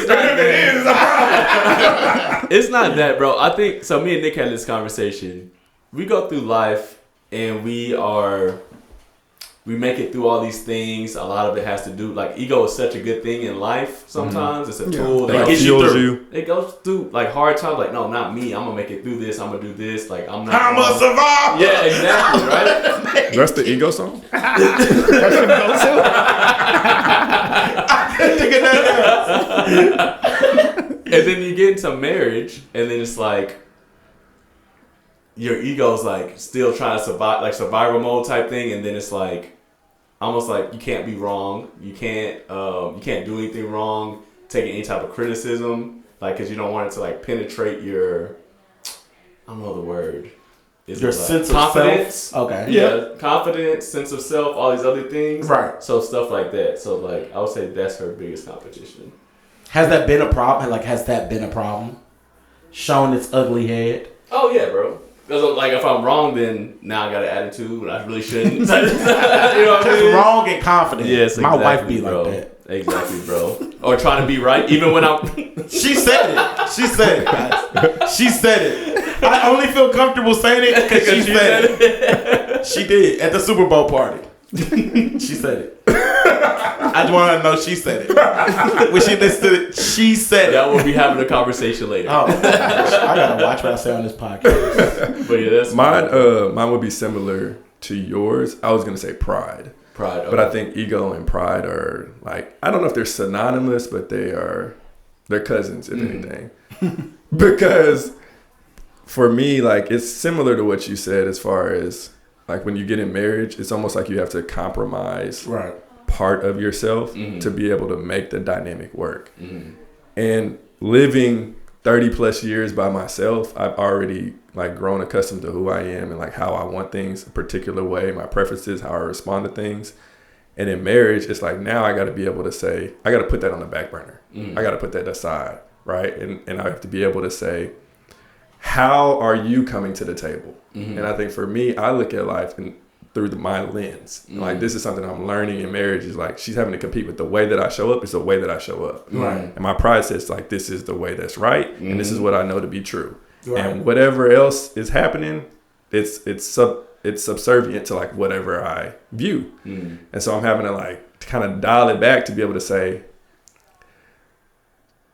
not that. It's not that, bro. I think so. Me and Nick had this conversation. We go through life and we make it through all these things. A lot of it has to do like ego is such a good thing in life. Sometimes it's a tool that Like, gets you you through. you. It goes through like hard times. Like no, not me. I'm gonna make it through this. I'm gonna do this. Like I'm not. I'm a survivor. Yeah, exactly. Right. That's the ego song? That's your go-to? Think of that. And then you get into marriage, and then it's like your ego's like still trying to survive, like survival mode type thing, and then it's like almost like you can't be wrong, you can't do anything wrong, taking any type of criticism, like because you don't want it to like penetrate your, I don't know the word. Is Your it like sense of confidence? self. Okay. Yeah, confidence, sense of self, all these other things. Right. So stuff like that. So like I would say that's her biggest competition. Has that been a problem? Like, has that been a problem? Shown its ugly head? Oh yeah, bro. Because like if I'm wrong, then now I got an attitude when I really shouldn't. You know what I Just mean? wrong and confident. Yes, My wife exactly, be bro. like that. Exactly, bro. Or trying to be right, even when I'm. She said it. She said it, guys. She said it. I only feel comfortable saying it because she said it. She did at the Super Bowl party. She said it. I just want to know she said it. When she listened to it, she said Yeah, it. we'll be having a conversation later. Oh, gosh. I gotta watch what I say on this podcast. But yeah, that's Mine would be similar to yours. I was gonna say pride. pride. But I think ego and pride are like, I don't know if they're synonymous, but they're cousins, if anything. Because for me, like, it's similar to what you said as far as like when you get in marriage, it's almost like you have to compromise Right. part of yourself to be able to make the dynamic work. And living 30 plus years by myself, I've already like grown accustomed to who I am and like how I want things a particular way, my preferences, how I respond to things. And in marriage, it's like now I got to be able to say, I got to put that on the back burner. I got to put that aside, right? And I have to be able to say, how are you coming to the table? And I think for me, I look at life through my lens. Like this is something I'm learning in marriage is like she's having to compete with the way that I show up is the way that I show up. Right. And my pride says like this is the way that's right and this is what I know to be true. Right. And whatever else is happening, it's it's subservient to like whatever I view. And so I'm having to like kind of dial it back to be able to say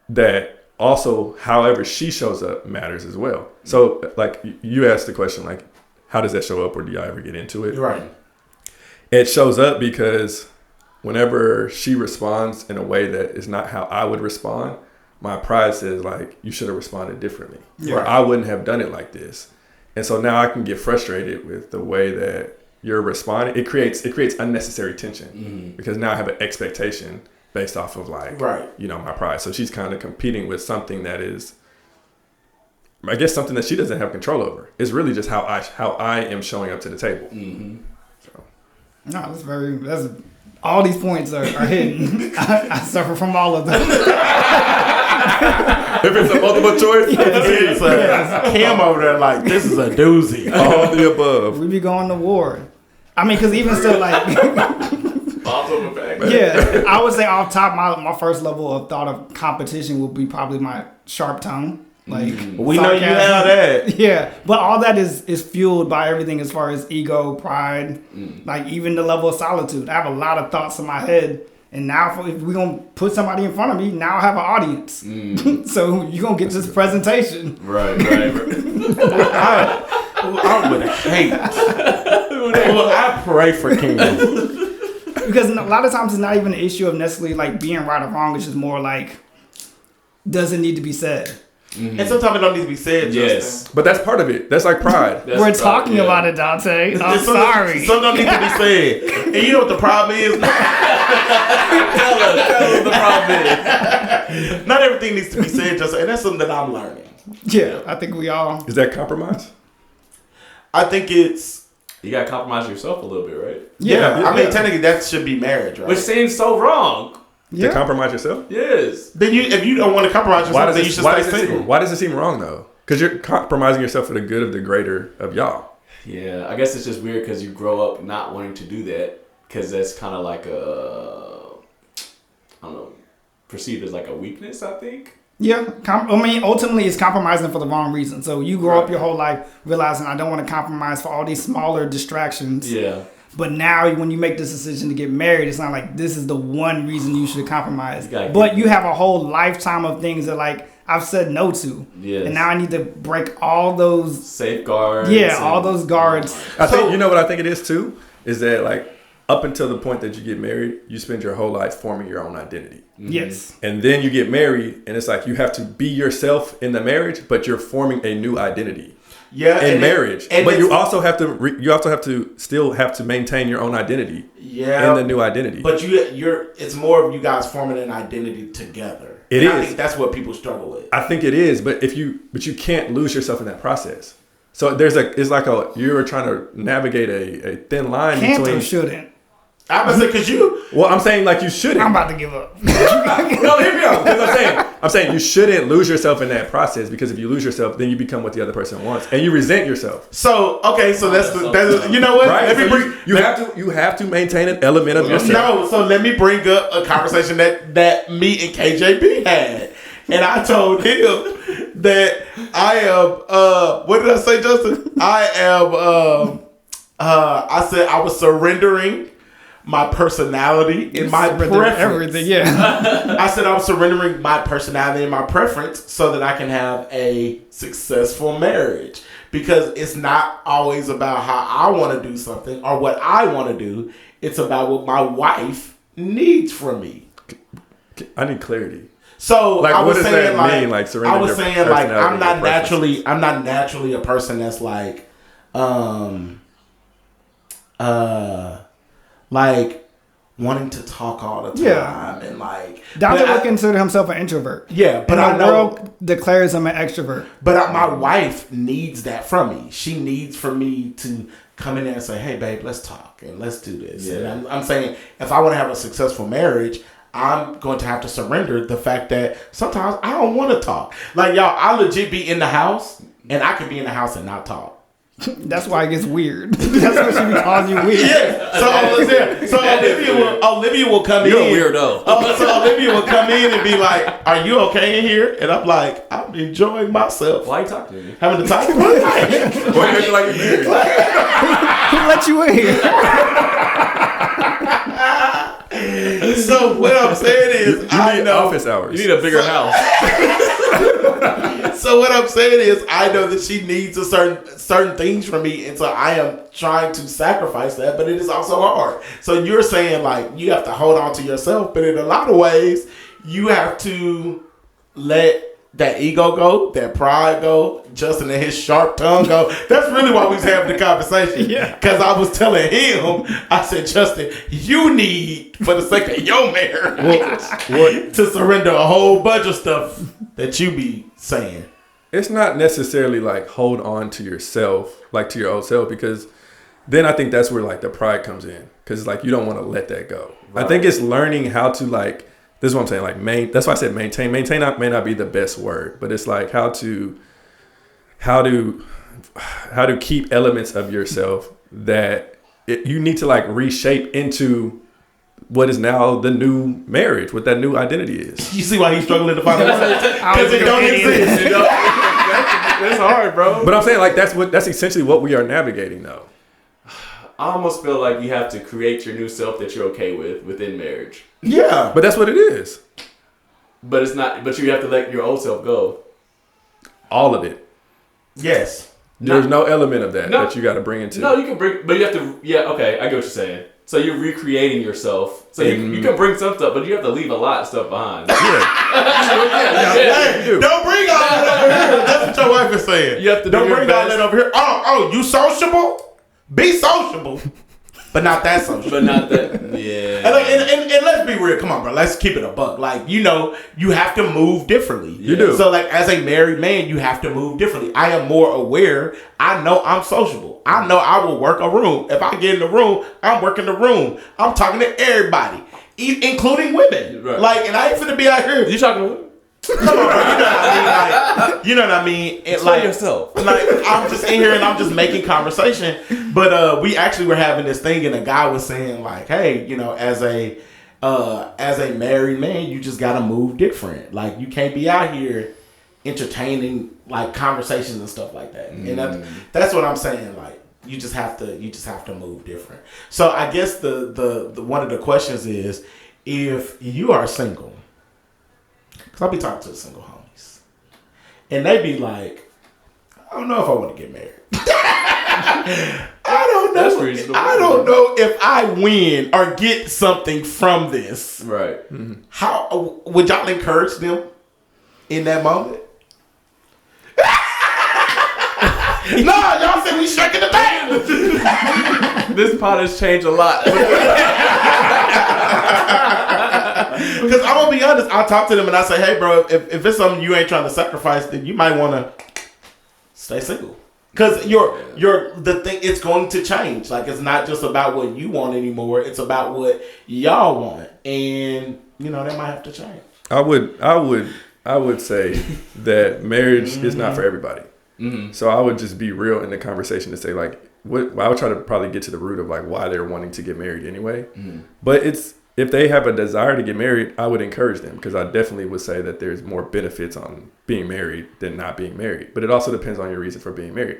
that also however she shows up matters as well. So like you asked the question, like, how does that show up, or do y'all ever get into it? Right. It shows up because whenever she responds in a way that is not how I would respond, my pride says like, you should have responded differently. Yeah. Or I wouldn't have done it like this. And so now I can get frustrated with the way that you're responding. It creates unnecessary tension because now I have an expectation based off of like, you know, my pride. So she's kind of competing with something that is, I guess, something that she doesn't have control over. It's really just how I am showing up to the table. So. No, that's all these points are hidden. I suffer from all of them. If it's a multiple choice, Cam over there like, this is a doozy. All the above. We be going to war. I mean, because even still, like, yeah, I would say off top, my first level of thought of competition would be probably my sharp tongue. Like, we know you have that. Yeah, but all that is fueled by everything as far as ego, pride, like even the level of solitude. I have a lot of thoughts in my head. And now if we're going to put somebody in front of me, now I have an audience. So you're going to get this presentation. Right. I would hate. Well, I pray for King. Because a lot of times it's not even an issue of necessarily like being right or wrong. It's just more like, does it need to be said? And sometimes it don't need to be said. Yes. But that's part of it. That's like pride. We're talking about it, Dontae. I'm sorry. Some don't need to be said. And you know what the problem is? Tell us what the problem is. Not everything needs to be said, and that's something that I'm learning. Yeah, I think we all. Is that compromise? I think it's. You gotta compromise yourself a little bit, right? Yeah. I mean, technically, that should be marriage, right? Which seems so wrong. To compromise yourself? Yes. Then if you don't want to compromise yourself, then you should stay single. Why does it seem wrong though? Because you're compromising yourself for the good of the greater of y'all. Yeah, I guess it's just weird because you grow up not wanting to do that because that's kind of like I don't know, perceived as like a weakness, I think. Yeah, I mean, ultimately, it's compromising for the wrong reason. So you grow up your whole life realizing I don't want to compromise for all these smaller distractions. Yeah. But now when you make this decision to get married, it's not like this is the one reason you should compromise. But you have a whole lifetime of things that like I've said no to. Yes. And now I need to break all those safeguards. Yeah, all those guards. I think, you know what I think it is too? Is that like up until the point that you get married, you spend your whole life forming your own identity. Yes. And then you get married and it's like you have to be yourself in the marriage, but you're forming a new identity. Yeah, in marriage, but you also have to still have to maintain your own identity. Yeah, in the new identity. But it's more of you guys forming an identity together. I think that's what people struggle with. I think it is, but you can't lose yourself in that process. So you're trying to navigate a thin line between. Shouldn't. I'm gonna say because you. Well, I'm saying like you shouldn't. I'm about to give up. No, hear me out. Because I'm saying you shouldn't lose yourself in that process because if you lose yourself, then you become what the other person wants, and you resent yourself. So that's you know what? Right? You have to maintain an element of yourself. No, so let me bring up a conversation that me and KJB had, and I told him that I am. What did I say, Justin? I am. I said I was surrendering my personality and my preference. Everything, yeah. I said I'm surrendering my personality and my preference so that I can have a successful marriage. Because it's not always about how I want to do something or what I want to do. It's about what my wife needs from me. I need clarity. So like, I was what does saying, that mean? Like surrender. I was saying like I'm not naturally a person that's like like wanting to talk all the time and like Dontae would consider himself an introvert. Yeah, but the world declares him an extrovert. But my wife needs that from me. She needs for me to come in there and say, "Hey, babe, let's talk and let's do this." Yeah. And I'm saying if I want to have a successful marriage, I'm going to have to surrender the fact that sometimes I don't want to talk. Like y'all, I legit be in the house and I could be in the house and not talk. That's why it gets weird. That's what she be calling you weird. Yeah. So Olivia will come You're in. a weirdo. So Olivia will come in and be like, "Are you okay in here?" And I'm like, "I'm enjoying myself." Why are you talking to me? Having the time. Why are you acting like you're married? Who let you in here? So what I'm saying is, You need office hours. You need a bigger house. So what I'm saying is, I know that she needs a certain things from me, and so I am trying to sacrifice that, but it is also hard. So you're saying like you have to hold on to yourself, but in a lot of ways, you have to let that ego go, that pride go, Justin and his sharp tongue go. That's really why we was having the conversation. Yeah. Because I was telling him, I said, Justin, you need, for the sake of your marriage, to surrender a whole bunch of stuff that you be saying. It's not necessarily like hold on to yourself, like to your old self, because then I think that's where like the pride comes in, because like you don't want to let that go. Right. I think it's learning how to like, this is what I'm saying, like that's why I said maintain. Maintain may not be the best word, but it's like how to keep elements of yourself that you need to like reshape into what is now the new marriage, what that new identity is. You see why he's struggling to find a word? Because it don't exist. That's hard, bro. But I'm saying like that's essentially what we are navigating though. I almost feel like you have to create your new self that you're okay with within marriage. Yeah. But that's what it is. But it's not. But you have to let your old self go. All of it. Yes. There's no element of that you got to bring into. No, you can bring, but you have to. Yeah, okay, I get what you're saying. So you're recreating yourself. So you can bring some stuff, but you have to leave a lot of stuff behind. Hey, don't bring all that over here. That's what your wife is saying. You have to don't do your bring all best. that over here. Oh, you sociable? Be sociable, but not that sociable. But not that. Yeah. And let's be real. Come on, bro. Let's keep it a buck. Like, you have to move differently. You do. So, like, as a married man, you have to move differently. I am more aware. I know I'm sociable. I know I will work a room. If I get in the room, I'm working the room. I'm talking to everybody, including women. Right. Like, and I ain't finna be out here. You talking to Come on, bro. You know what I mean? It, like yourself. Like, I'm just in here and I'm just making conversation. But we actually were having this thing, and a guy was saying like, "Hey, as a married man, you just gotta move different. Like, you can't be out here entertaining like conversations and stuff like that." And that's what I'm saying. Like, you just have to move different. So I guess the one of the questions is, if you are single. I'll be talking to the single homies, and they be like, "I don't know if I want to get married. I don't know. That's reasonable. I don't know if I win or get something from this." Right. Mm-hmm. How would y'all encourage them in that moment? No, y'all said we shaking the band. This pot has changed a lot. Because I'm gonna be honest, I talk to them and I say, "Hey, bro, if it's something you ain't trying to sacrifice, then you might want to stay single." Because the thing, it's going to change. Like, it's not just about what you want anymore; it's about what y'all want, and that might have to change. I would say that marriage is not for everybody. Mm-hmm. So I would just be real in the conversation to say like, I would try to probably get to the root of like why they're wanting to get married anyway. Mm-hmm. But if they have a desire to get married, I would encourage them, because I definitely would say that there's more benefits on being married than not being married. But it also depends on your reason for being married.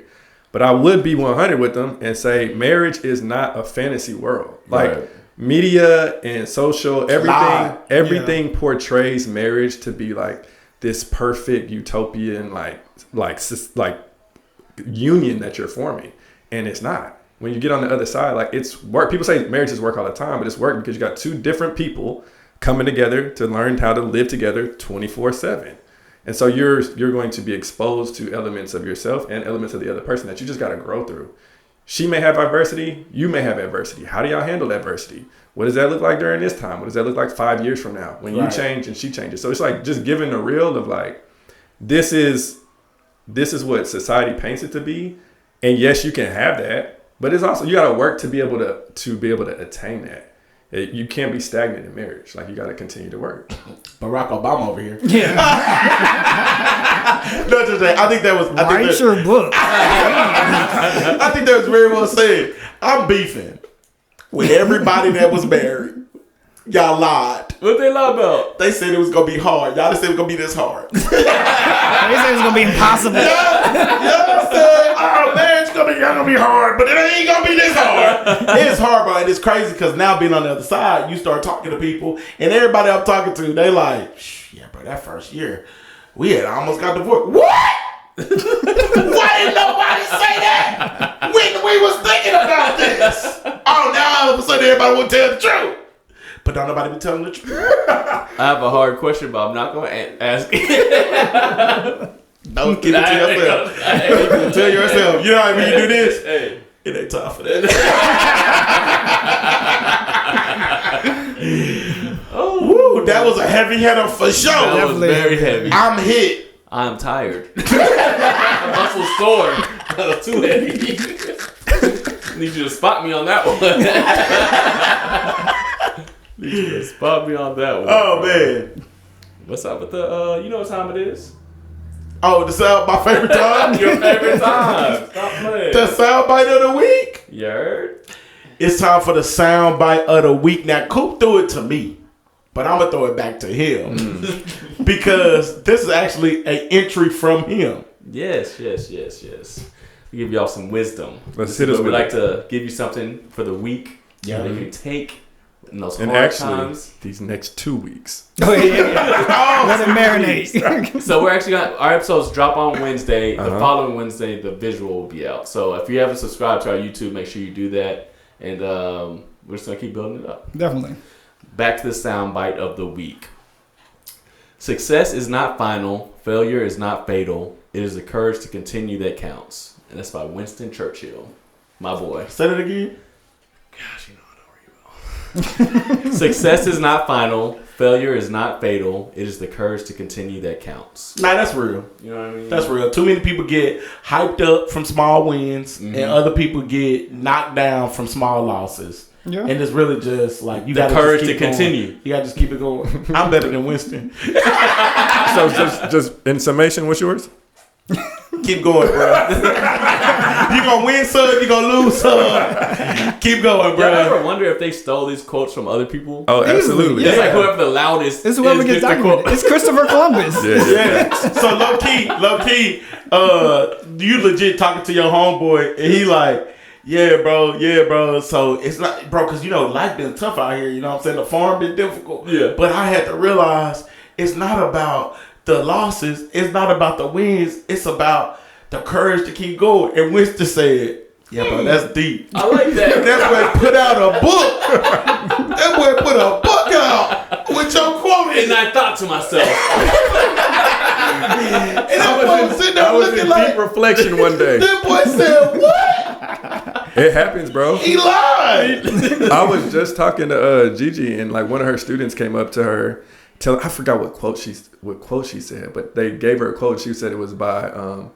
But I would be 100 with them and say marriage is not a fantasy world. Like, right. Media and social, everything portrays marriage to be like this perfect utopian like union that you're forming, and it's not. When you get on the other side, like, it's work. People say marriage is work all the time, but it's work because you got two different people coming together to learn how to live together 24/7. And so you're going to be exposed to elements of yourself and elements of the other person that you just got to grow through. She may have adversity. You may have adversity. How do y'all handle adversity? What does that look like during this time? What does that look like 5 years from now when you change and she changes? So it's like just giving the real of like, this is what society paints it to be. And yes, you can have that, but it's also, you got to work to be able to attain that. You can't be stagnant in marriage. Like, you got to continue to work. Barack Obama over here. Yeah. No, I think that was. Write your book. I think that was very well said. I'm beefing with everybody that was married. Y'all lied. What they lie about? They said it was gonna be hard. Y'all just said it was gonna be this hard. They said it was gonna be impossible. Y'all said, oh man, it's gonna be hard, but it ain't gonna be this hard. It's hard, bro. And it's crazy because now being on the other side, you start talking to people, and everybody I'm talking to, they like, yeah, bro, that first year, we had almost got divorced. What? Why didn't nobody say that when we was thinking about this? Oh, now all of a sudden everybody will tell the truth. But don't nobody be telling the truth. I have a hard question, but I'm not going to ask it. Don't keep it to yourself. Tell yourself. You know what I mean? You do this. Hey. It ain't time for that. Woo, that was a heavy hitter for sure. That was very heavy. I'm hit. I'm tired. My muscle's sore. That was too heavy. Need you to spot me on that one. Need you to spot me on that one. Oh, man. What's up with the, you know what time it is? Oh, my favorite time? Your favorite time. Stop playing. The soundbite of the week? You heard? It's time for the soundbite of the week. Now, Coop threw it to me, but I'm going to throw it back to him. Because this is actually an entry from him. Yes. We give y'all some wisdom. Let's hit us with We like to give you something for the week that you can take in those hard times. These next 2 weeks. Oh, yeah. Let it marinate. So we're actually our episodes drop on Wednesday. The following Wednesday, the visual will be out. So if you haven't subscribed to our YouTube, make sure you do that. And we're just going to keep building it up. Definitely. Back to the soundbite of the week. Success is not final. Failure is not fatal. It is the courage to continue that counts. And that's by Winston Churchill. My boy. Say that again. Gosh, you know I know where you are. Success is not final. Failure is not fatal. It is the courage to continue that counts. Nah, that's real. You know what I mean? That's real. Too many people get hyped up from small wins, and other people get knocked down from small losses. Yeah. And it's really just like you got courage to continue. You got to just keep it going. I'm better than Winston. So just in summation, what's yours? Keep going, bro. You gonna win some, you gonna lose some. Keep going, bro. Y'all ever wonder if they stole these quotes from other people? Oh, absolutely. It's like whoever the loudest It's whoever gets the documented. quote. It's Christopher Columbus. Yeah. So low key, you legit talking to your homeboy, and he like, yeah, bro. So it's not, bro, because life been tough out here. You know what I'm saying? The farm been difficult. Yeah. But I had to realize it's not about the losses. It's not about the wins. It's about the courage to keep going. And Winston said, yeah, bro, that's deep. I like that. That boy put out a book. That boy put a book out with your quote in And it. I thought to myself, And that boy was sitting there I was looking in like, deep reflection one day. that boy said, what? It happens, bro. He lied. I was just talking to Gigi, and like one of her students came up to her, I forgot what quote she said, but they gave her a quote. She said it was by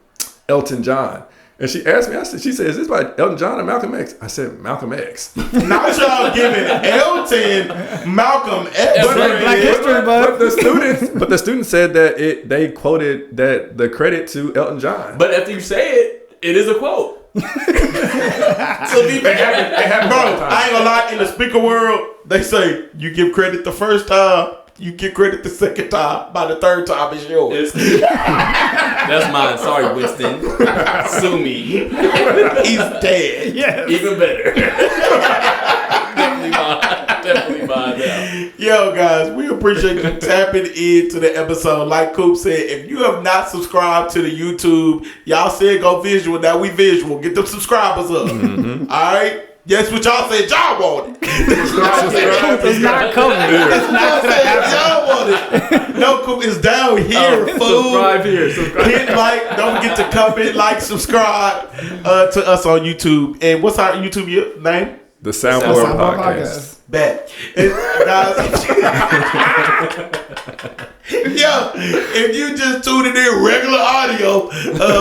Elton John, and she asked me. She said, "Is this by Elton John or Malcolm X?" I said, "Malcolm X." Not y'all giving Elton Malcolm X. Black History, But the student said that they quoted that the credit to Elton John. but after you say it, it is a quote. So be fair. Bro, I ain't gonna lie. In the speaker world, they say you give credit the first time, you get credit the second time. By the third time, it's yours. That's mine. Sorry, Winston. Sue me. He's dead. Yes. Even better. Definitely mine now. Yo, guys, we appreciate you tapping into the episode. Like Coop said, if you have not subscribed to the YouTube, y'all said go visual. Now we visual. Get them subscribers up. All right? Yes, what y'all said y'all wanted. It's not coming. It's not gonna happen. Y'all wanted. No, Coop is down here, fool. Subscribe here. Subscribe. Hit like. Don't forget to comment, like, subscribe to us on YouTube. And what's our YouTube name? The Soundboard Soundboard Podcast. Bet. Guys, yo, if you just tuning in regular audio,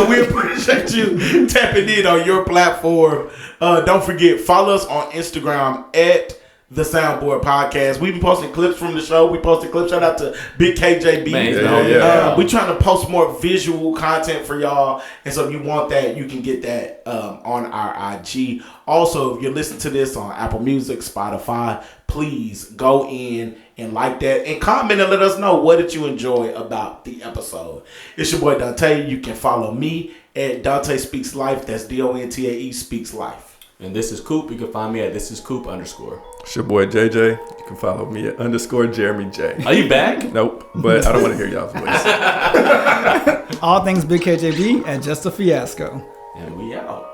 we appreciate you tapping in on your platform. Don't forget, follow us on Instagram at the Soundboard Podcast. We've been posting clips from the show. We posted clips. Shout out to Big KJB. Man, we trying to post more visual content for y'all. And so if you want that, you can get that on our IG. Also, if you're listening to this on Apple Music, Spotify, please go in and like that and comment and let us know what did you enjoy about the episode. It's your boy Dontae. You can follow me at Dontae Speaks Life. That's Dontae Speaks Life. And this is Coop. You can find me at @thisiscoop_. It's your boy JJ. You can follow me at _Jeremy J. Are you back? Nope, but I don't want to hear y'all's voice. All things Big KJB at Just a Fiasco. And we out.